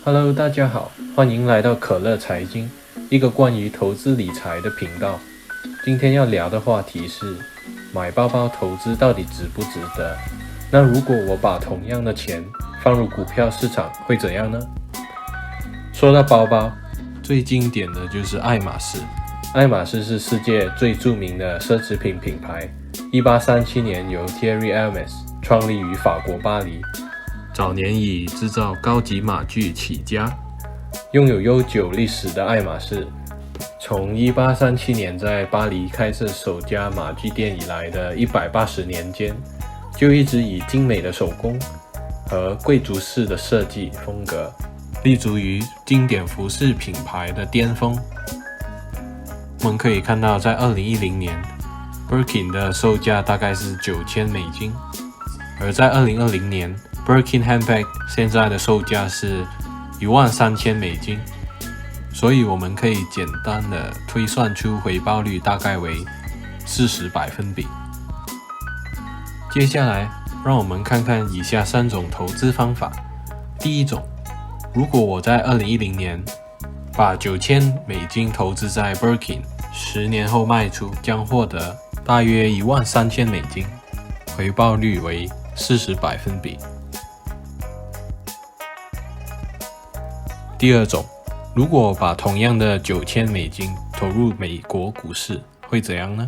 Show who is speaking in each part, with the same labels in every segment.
Speaker 1: Hello，大家好，欢迎来到可乐财经，一个关于投资理财的频道。今天要聊的话题是，买包包投资到底值不值得？那如果我把同样的钱放入股票市场，会怎样呢？说到包包，最经典的就是爱马仕。爱马仕是世界最著名的奢侈品品牌，1837年由 Thierry Hermès 创立于法国巴黎。早年以制造高级马具起家，拥有悠久历史的爱马仕，从1837年在巴黎开设首家马具店以来的180年间，就一直以精美的手工和贵族式的设计风格，立足于经典服饰品牌的巅峰。我们可以看到，在2010年 Birkin 的售价大概是$9000，而在2020年Birkin handbag 现在的售价是$13000，所以我们可以简单的推算出回报率大概为40%。接下来，让我们看看以下3种投资方法。第一种，如果我在2010年把$9000投资在 Birkin，10年后卖出，将获得大约$13000，回报率为40%。第二种，如果把同样的$9000投入美国股市，会怎样呢？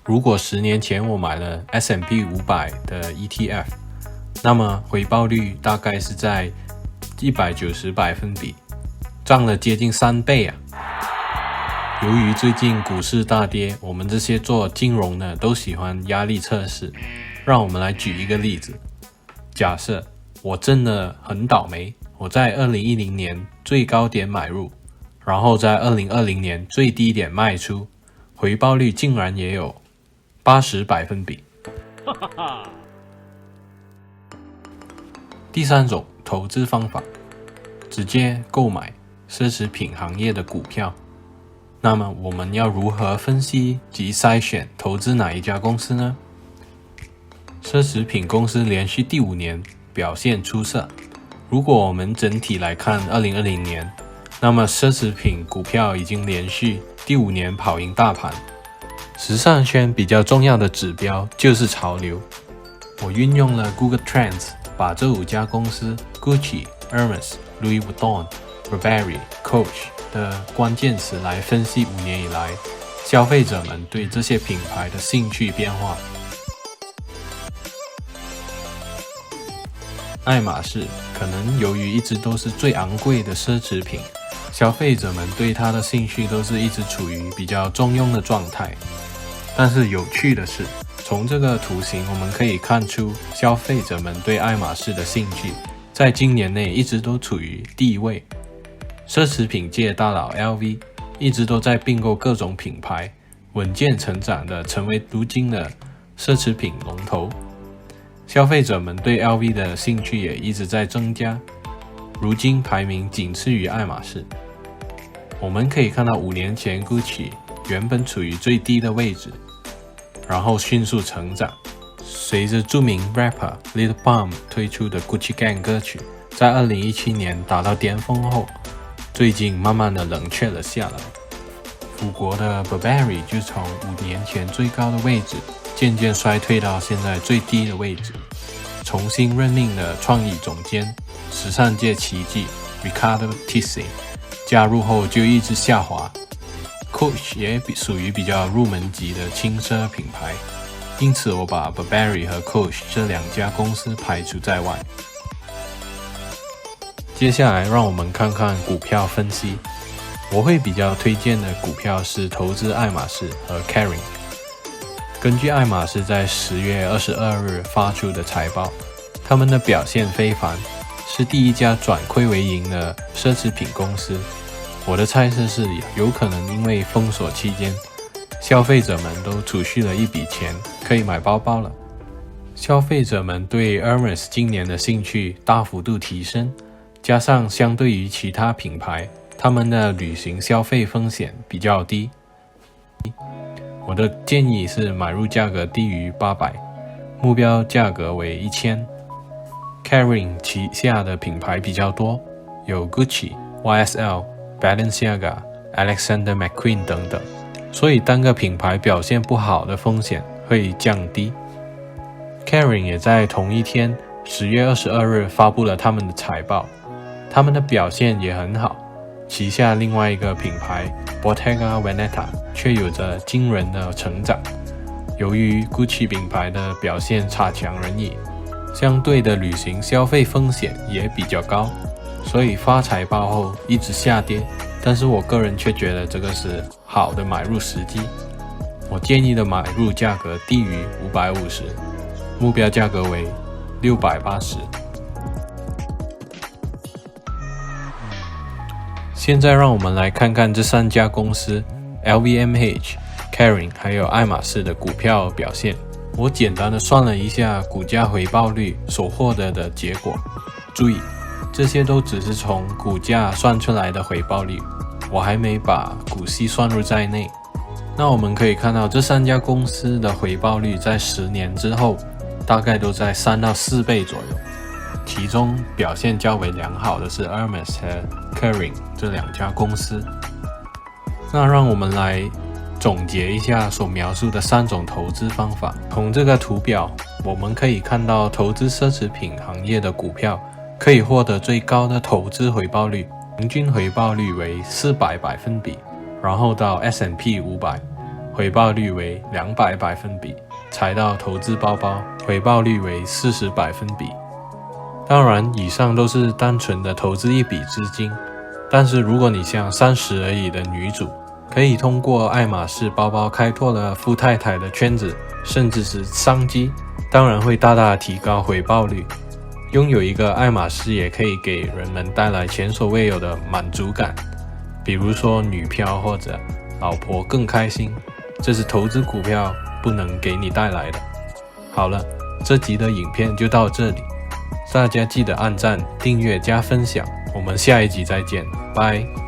Speaker 1: 如果10年前我买了 S&P 500的 ETF， 那么回报率大概是在190%，涨了接近3倍啊！由于最近股市大跌，我们这些做金融的都喜欢压力测试。让我们来举一个例子，假设我真的很倒霉，我在2010年最高点买入，然后在2020年最低点卖出，回报率竟然也有80%。第三种投资方法，直接购买奢侈品行业的股票。那么我们要如何分析及筛选投资哪一家公司呢？奢侈品公司连续第5年表现出色。如果我们整体来看2020年，那么奢侈品股票已经连续第5年跑赢大盘。时尚圈比较重要的指标就是潮流。我运用了 Google Trends， 把这5家公司 Gucci、Hermes、Louis Vuitton、Burberry、Coach 的关键词来分析5年以来消费者们对这些品牌的兴趣变化。爱马仕可能由于一直都是最昂贵的奢侈品，消费者们对它的兴趣都是一直处于比较中庸的状态。但是有趣的是，从这个图形我们可以看出，消费者们对爱马仕的兴趣在今年内一直都处于第一位。奢侈品界大佬 LV 一直都在并购各种品牌，稳健成长的成为如今的奢侈品龙头。消费者们对 LV 的兴趣也一直在增加，如今排名仅次于爱马仕。我们可以看到5年前 Gucci 原本处于最低的位置，然后迅速成长。随着著名 rapper Lil Pump 推出的 Gucci Gang 歌曲在2017年达到巅峰后，最近慢慢的冷却了下来。法国的 Burberry 就从5年前最高的位置渐渐衰退到现在最低的位置。重新任命的创意总监、时尚界奇迹 Riccardo Tisci 加入后就一直下滑。Coach 也属于比较入门级的轻奢品牌，因此我把 Burberry 和 Coach 这2家公司排除在外。接下来让我们看看股票分析。我会比较推荐的股票是投资爱马仕和 Kering。根据爱马仕在10月22日发出的财报，他们的表现非凡，是第一家转亏为盈的奢侈品公司。我的猜测是，有可能因为封锁期间，消费者们都储蓄了一笔钱，可以买包包了。消费者们对 Hermes 今年的兴趣大幅度提升，加上相对于其他品牌，他们的旅行消费风险比较低。我的建议是买入价格低于800，目标价格为1000。Kering 旗下的品牌比较多，有 Gucci、YSL、Balenciaga、Alexander McQueen 等等，所以单个品牌表现不好的风险会降低。Kering 也在同一天10月22日发布了他们的财报，他们的表现也很好，旗下另外一个品牌 Bottega Veneta 却有着惊人的成长。由于 Gucci 品牌的表现差强人意，相对的旅行消费风险也比较高，所以发财报后一直下跌，但是我个人却觉得这个是好的买入时机。我建议的买入价格低于550，目标价格为680。现在让我们来看看这3家公司 LVMH、Kering 还有爱马仕的股票表现。我简单的算了一下股价回报率所获得的结果，注意，这些都只是从股价算出来的回报率，我还没把股息算入在内。那我们可以看到这3家公司的回报率在10年之后大概都在3到4倍左右，其中表现较为良好的是 Hermes 和 Kering 这2家公司。那让我们来总结一下所描述的3种投资方法。从这个图表我们可以看到，投资奢侈品行业的股票可以获得最高的投资回报率，平均回报率为400%，然后到 S&P 500回报率为200%，才到投资包包回报率为40%。当然以上都是单纯的投资一笔资金，但是如果你像30而已的女主，可以通过爱马仕包包开拓了富太太的圈子，甚至是商机，当然会大大提高回报率。拥有一个爱马仕也可以给人们带来前所未有的满足感，比如说女票或者老婆更开心，这是投资股票不能给你带来的。好了，这集的影片就到这里，大家记得按赞、订阅加分享，我们下一集再见，拜。